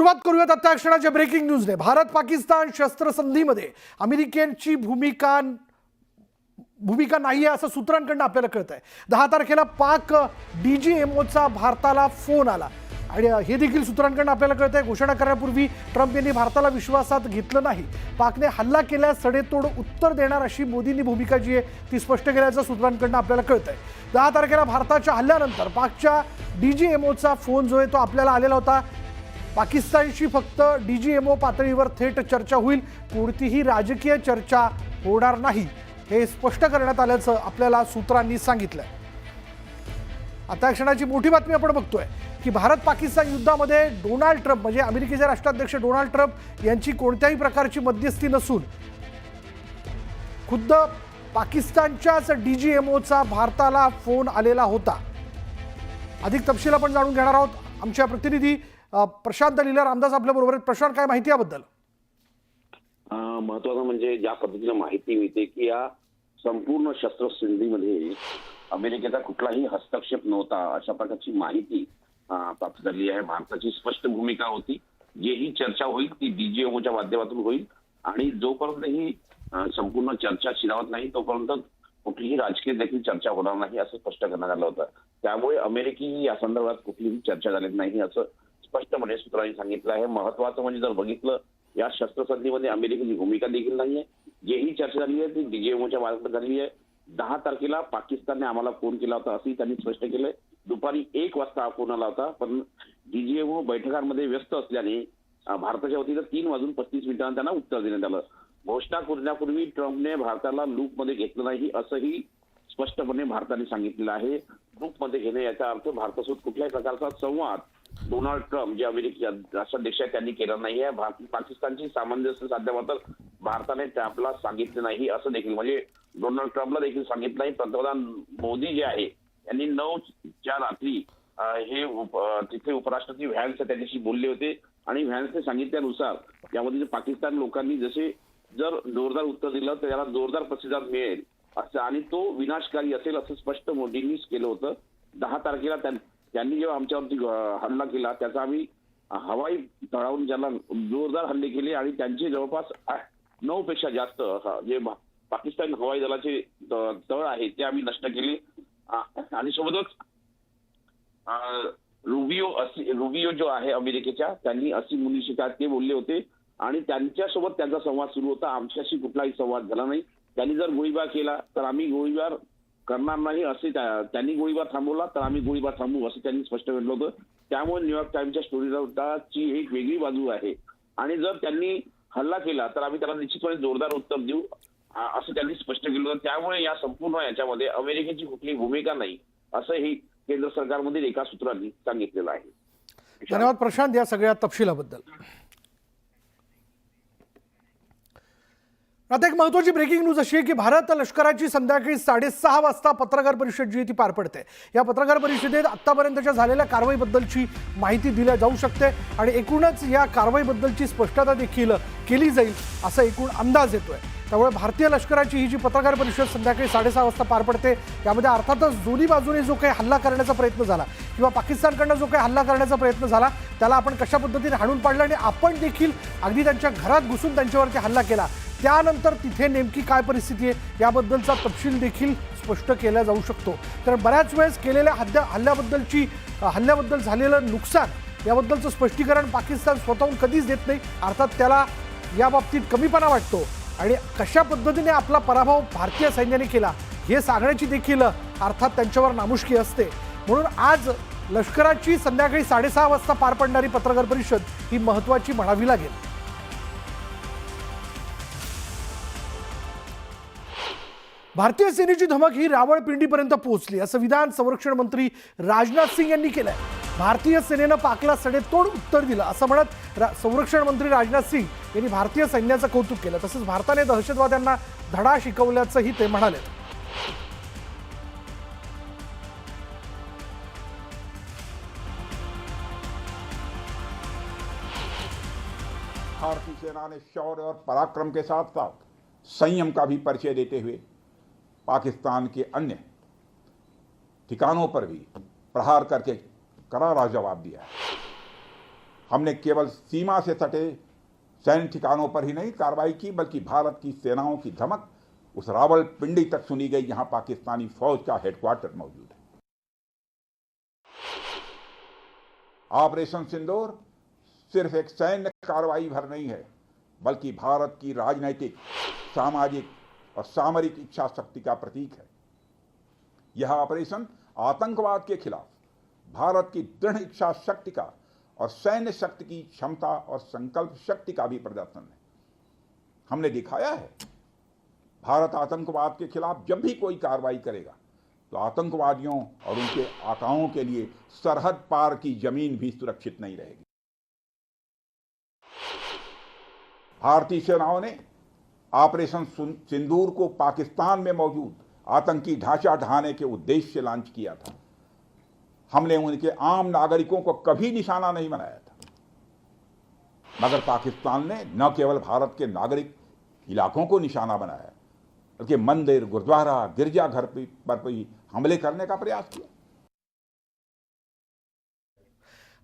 सुरुवात करूयात आता क्षणाच्या ब्रेकिंग न्यूजने। भारत पाकिस्तान शस्त्रसंधीमध्ये अमेरिकेची भूमिका नाही आहे असं सूत्रांकडून आपल्याला कळतंय। 10 तारखेला पाक डीजीएमओचा भारताला फोन आला आणि हे देखील सूत्रांकडून आपल्याला कळतंय। घोषणा करण्यापूर्वी ट्रम्प यांनी भारताला विश्वासात घेतलं नाही, पाकने हल्ला केल्यास सडेतोड उत्तर देणार अशी मोदींनी भूमिका जी आहे ती स्पष्ट केल्याचं सूत्रांकडून आपल्याला कळतंय। 10 तारखेला भारताच्या हल्ल्यानंतर पाकच्या डीजीएमओचा फोन जो आहे तो आपल्याला आलेला होता। पाकिस्तानशी फक्त डीजीएमओ पातळीवर थेट चर्चा होईल, कोणतीही राजकीय चर्चा होणार नाही हे स्पष्ट करण्यात आल्याचं आपल्याला सूत्रांनी सांगितलं। आता क्षणाची मोठी बातमी आपण बघतोय की भारत पाकिस्तान युद्धामध्ये डोनाल्ड ट्रम्प म्हणजे अमेरिकेचे राष्ट्राध्यक्ष डोनाल्ड ट्रम्प यांची कोणत्याही प्रकारची मध्यस्थी नसून खुद्द पाकिस्तानच्याच डीजीएमओचा भारताला फोन आलेला होता। अधिक तपशील आपण जाणून घेणार आहोत। आमच्या प्रतिनिधी प्रशांत लीला रामदास आपल्या बरोबर आहेत। प्रशांत, काय माहिती याबद्दल? महत्वाचं म्हणजे ज्या पद्धतीने माहिती मिळते की या संपूर्ण शस्त्रसंधीमध्ये अमेरिकेचा कुठलाही हस्तक्षेप नव्हता अशा प्रकारची माहिती प्राप्त झाली आहे। भारताची स्पष्ट भूमिका होती, जेही चर्चा होईल ती डीजीएमओच्या माध्यमातून होईल आणि जोपर्यंत ही संपूर्ण चर्चा शिरावत नाही तोपर्यंत कुठलीही राजकीय देखील चर्चा होणार नाही असं स्पष्ट करण्यात आलं होतं। त्यामुळे अमेरिकी या संदर्भात कुठलीही चर्चा झाली नाही असं स्पष्टपणे सूत्रांनी सांगितलं आहे। महत्वाचं म्हणजे जर बघितलं या शस्त्रसंधीमध्ये अमेरिकेची भूमिका देखील नाहीये, जेही चर्चा झाली आहे ती डीजीएमओच्या मार्फत झाली आहे। 10 तारखेला पाकिस्तानने आम्हाला फोन केला होता असंही त्यांनी स्पष्ट केलंय। दुपारी 1 वाजता हा फोन आला होता, पण डीजीएमओ बैठकांमध्ये व्यस्त असल्याने भारताच्या वतीनं 3:35 त्यांना उत्तर देण्यात आलं। घोषणा करण्यापूर्वी ट्रम्पने भारताला लूपमध्ये घेतलं नाही असंही स्पष्टपणे भारताने सांगितलेलं आहे। लूपमध्ये घेणे याचा अर्थ भारतासोबत कुठल्याही प्रकारचा संवाद डोनाल्ड ट्रम्प जे अमेरिकी राष्ट्राध्यक्ष आहेत त्यांनी केला नाही आहे। पाकिस्तानची सामंजस्य साधण्याबद्दल भारताने ट्रम्पला सांगितलं नाही असं देखील म्हणजे डोनाल्ड ट्रम्पला देखील सांगितलं नाही। पंतप्रधान मोदी जे आहे यांनी 9च्या रात्री हे तिथे उपराष्ट्रपती व्हॅन्स त्यांच्याशी बोलले होते आणि व्हॅन्सने सांगितल्यानुसार यामध्ये पाकिस्तान लोकांनी जर जोरदार उत्तर दिलं तर त्याला जोरदार प्रतिसाद मिळेल असं आणि तो विनाशकारी असेल असं स्पष्ट मोदींनीच केलं होतं। 10 तारखेला त्यांनी जेव्हा आमच्यावरती हल्ला केला त्याचा आम्ही हवाई तळावरून ज्याला जोरदार हल्ले केले आणि त्यांचे जवळपास 9 पेक्षा जास्त जे पाकिस्तान हवाई दलाचे तळ आहेत ते आम्ही नष्ट केले आणि सोबतच रुबियो जो आहे अमेरिकेच्या त्यांनी 80 मुनिशिका ते बोलले होते आणि त्यांच्यासोबत त्यांचा संवाद सुरू होता। आमच्याशी कुठलाही संवाद झाला नाही। त्यांनी जर गोळीबार केला तर आम्ही गोळीबार करणार नाही असे त्यांनी गोळीबार थांबवला तर आम्ही गोळीबार थांबवू असं त्यांनी स्पष्ट केलं होतं। त्यामुळे न्यूयॉर्क टाइम्सच्या स्टोरीची एक वेगळी बाजू आहे आणि जर त्यांनी हल्ला केला तर आम्ही त्याला निश्चितपणे जोरदार उत्तर देऊ असं त्यांनी स्पष्ट केलं होतं। त्यामुळे या संपूर्ण याच्यामध्ये अमेरिकेची कुठली भूमिका नाही असंही केंद्र सरकारमधील एका सूत्रांनी सांगितलेलं आहे। धन्यवाद प्रशांत या सगळ्या तपशिलाबद्दल। आता एक महत्त्वाची ब्रेकिंग न्यूज अशी आहे की भारत लष्कराची संध्याकाळी 6:30 वाजता पत्रकार परिषद जी ती पार पडते। या पत्रकार परिषदेत आतापर्यंतच्या झालेल्या कारवाईबद्दलची माहिती दिली जाऊ शकते आणि एकूणच या कारवाईबद्दलची स्पष्टता देखील केली जाईल असा एकूण अंदाज येतोय। त्यामुळे भारतीय लष्कराची ही जी पत्रकार परिषद संध्याकाळी 6:30 वाजता पार पडते यामध्ये अर्थातच दोन्ही बाजूने जो काही हल्ला करण्याचा प्रयत्न झाला किंवा पाकिस्तानकडनं जो काही हल्ला करण्याचा प्रयत्न झाला त्याला आपण कशा पद्धतीने हाणून पाडलं आणि आपण देखील अगदी त्यांच्या घरात घुसून त्यांच्यावरती हल्ला केला त्यानंतर तिथे नेमकी काय परिस्थिती आहे याबद्दलचा तपशील देखील स्पष्ट केला जाऊ शकतो। तर बऱ्याच वेळेस केलेल्या हल्ल्याबद्दल झालेलं नुकसान याबद्दलचं स्पष्टीकरण पाकिस्तान स्वतःहून कधीच देत नाही। अर्थात त्याला या बाबतीत कमीपणा वाटतो आणि कशा पद्धतीने आपला पराभव भारतीय सैन्याने केला हे सांगण्याची देखील अर्थात त्यांच्यावर नामुष्की असते। म्हणून आज लष्कराची संध्याकाळी 6:30 वाजता पार पडणारी पत्रकार परिषद ही महत्त्वाची म्हणावी लागेल। भारतीय सेनेची धमक ही रावळपिंडीपर्यंत पोहोचली असं विधान संरक्षण मंत्री राजनाथ सिंग यांनी केलंय। भारतीय सेनेनं पाकला सडेतोड उत्तर दिलं असं म्हणत संरक्षण मंत्री राजनाथ सिंग यांनी भारतीय सैन्याचं कौतुक केलं। तसंच भारताने दहशतवाद्यांना धडा शिकवल्याचंही ते म्हणाले। भारतीय सेना ने शौर्य और पराक्रम के साथ साथ संयम का भी परिचय देते हुए पाकिस्तान के अन्य ठिकानों पर भी प्रहार करके करारा जवाब दिया है। हमने केवल सीमा से सटे सैन्य ठिकानों पर ही नहीं कार्रवाई की, बल्कि भारत की सेनाओं की धमक उस रावलपिंडी तक सुनी गई जहां पाकिस्तानी फौज का हेडक्वार्टर मौजूद है। ऑपरेशन सिंदूर सिर्फ एक सैन्य कार्रवाई भर नहीं है, बल्कि भारत की राजनीतिक, सामाजिक और सामरिक इच्छा शक्ति का प्रतीक है। यह ऑपरेशन आतंकवाद के खिलाफ भारत की दृढ़ इच्छा शक्ति का और सैन्य शक्ति की क्षमता और संकल्प शक्ति का भी प्रदर्शन है। हमने दिखाया है, भारत आतंकवाद के खिलाफ जब भी कोई कार्रवाई करेगा तो आतंकवादियों और उनके आकाओं के लिए सरहद पार की जमीन भी सुरक्षित नहीं रहेगी। भारतीय सेनाओं ने ऑपरेशन सिंदूर को पाकिस्तान में मौजूद आतंकी ढांचा ढहाने के उद्देश्य से लॉन्च किया था। हमने उनके आम नागरिकों को कभी निशाना नहीं बनाया था, मगर पाकिस्तान ने न केवल भारत के नागरिक इलाकों को निशाना बनाया, बल्कि मंदिर, गुरुद्वारा, गिरजाघर पर भी हमले करने का प्रयास किया।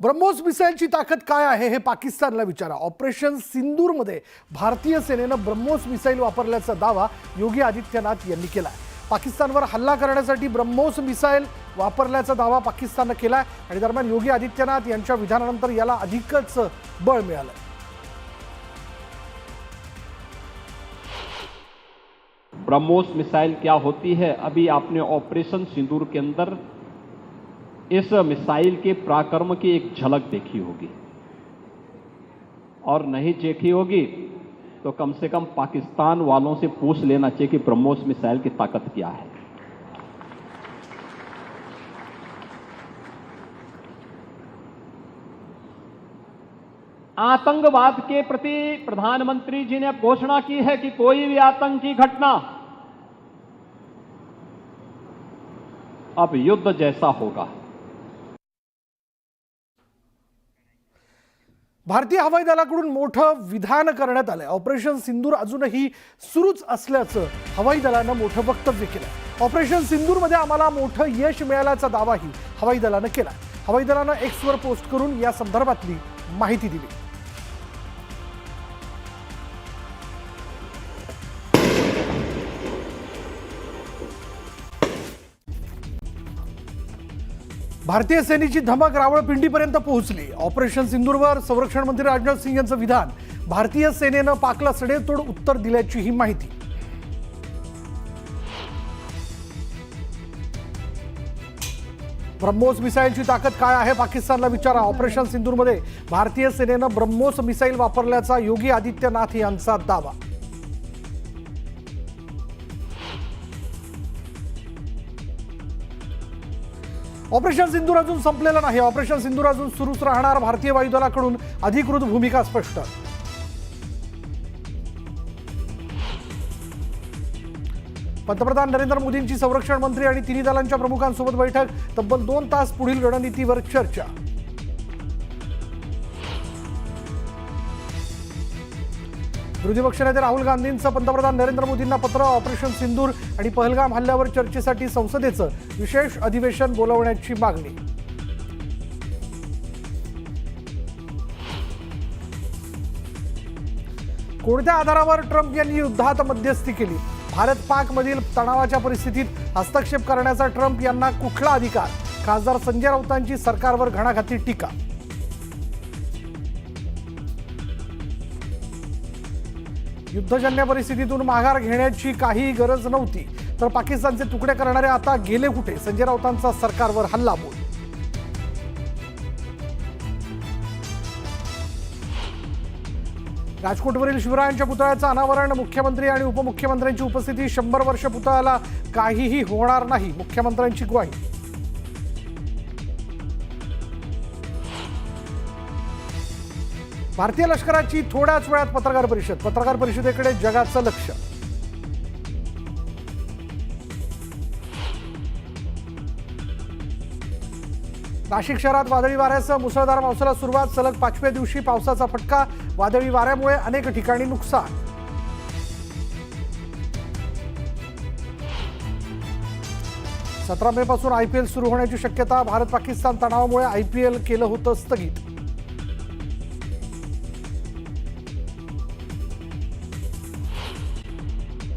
ब्रह्मोस मिसाईलची ताकद काय आहे हे पाकिस्तानला विचारा। ऑपरेशन सिंदूरमध्ये भारतीय सेनेनं ब्रह्मोस मिसाईल वापरल्याचा दावा योगी आदित्यनाथ यांनी केला आहे। पाकिस्तानवर हल्ला करण्यासाठी ब्रह्मोस मिसाईल वापरल्याचा दावा पाकिस्ताननं केला आणि दरम्यान योगी आदित्यनाथ यांच्या विधानानंतर याला अधिकच बळ मिळालं। ब्रह्मोस मिसाइल क्या होती है, अभी आपने ऑपरेशन सिंदूर के अंदर इस मिसाइल के पराक्रम की एक झलक देखी होगी, और नहीं देखी होगी तो कम से कम पाकिस्तान वालों से पूछ लेना चाहिए कि ब्रह्मोस मिसाइल की ताकत क्या है। आतंकवाद के प्रति प्रधानमंत्री जी ने घोषणा की है कि कोई भी आतंकी घटना अब युद्ध जैसा होगा। भारतीय हवाई दलाकडून मोठं विधान करण्यात आलंय। ऑपरेशन सिंदूर अजूनही सुरूच असल्याचं हवाई दलानं मोठं वक्तव्य केलंय। ऑपरेशन सिंदूरमध्ये आम्हाला मोठं यश मिळाल्याचा दावाही हवाई दलानं केला। हवाई दलानं एक्सवर पोस्ट करून या संदर्भातली माहिती दिली। भारतीय सेनेची धमक रावळपिंडीपर्यंत पोहोचली। ऑपरेशन सिंदूरवर संरक्षण मंत्री राजनाथ सिंह यांचं विधान। भारतीय सेनेनं पाकला सडेतोड उत्तर दिल्याची ही माहिती। ब्रह्मोस मिसाईलची ताकद काय आहे पाकिस्तानला विचारा। ऑपरेशन सिंदूरमध्ये भारतीय सेनेनं ब्रह्मोस मिसाईल वापरल्याचा योगी आदित्यनाथ यांचा दावा। ऑपरेशन सिंदूर अजून संपलेलं नाही। ऑपरेशन सिंदूर अजून सुरूच राहणार। भारतीय वायुदलाकडून अधिकृत भूमिका स्पष्ट। पंतप्रधान नरेंद्र मोदींची संरक्षण मंत्री आणि तिन्ही दलांच्या प्रमुखांसोबत बैठक। तब्बल 2 तास पुढील रणनीतीवर चर्चा। विरोधी पक्षनेते राहुल गांधींचं पंतप्रधान नरेंद्र मोदींना पत्र। ऑपरेशन सिंदूर आणि पहलगाम हल्ल्यावर चर्चेसाठी संसदेचं विशेष अधिवेशन बोलावण्याची मागणी। कोणत्या आधारावर ट्रम्प यांनी युद्धात मध्यस्थी केली? भारत पाक मधील तणावाच्या परिस्थितीत हस्तक्षेप करण्याचा ट्रम्प यांना कुठला अधिकार? खासदार संजय राऊतांची सरकारवर घणाघाती टीका। युद्धजन्य परिस्थितीतून माघार घेण्याची काही गरज नव्हती, तर पाकिस्तानचे तुकडे करणारे आता गेले कुठे? संजय राऊतांचा सरकारवर हल्लाबोल। राजकोटवरील शिवरायांच्या पुतळ्याचं अनावरण। मुख्यमंत्री आणि उपमुख्यमंत्र्यांची उपस्थिती। 100 वर्ष पुतळ्याला काहीही होणार नाही, मुख्यमंत्र्यांची ग्वाही। भारतीय लष्कराची थोड्याच वेळात पत्रकार परिषद। पत्रकार परिषदेकडे जगाचं लक्ष। नाशिक शहरात वादळी वाऱ्यासह मुसळधार पावसाला सुरुवात। सलग 5व्या दिवशी पावसाचा फटका। वादळी वाऱ्यामुळे अनेक ठिकाणी नुकसान। 17 मे पासून IPL सुरू होण्याची शक्यता। भारत पाकिस्तान तणावामुळे IPL केलं होतं स्थगित।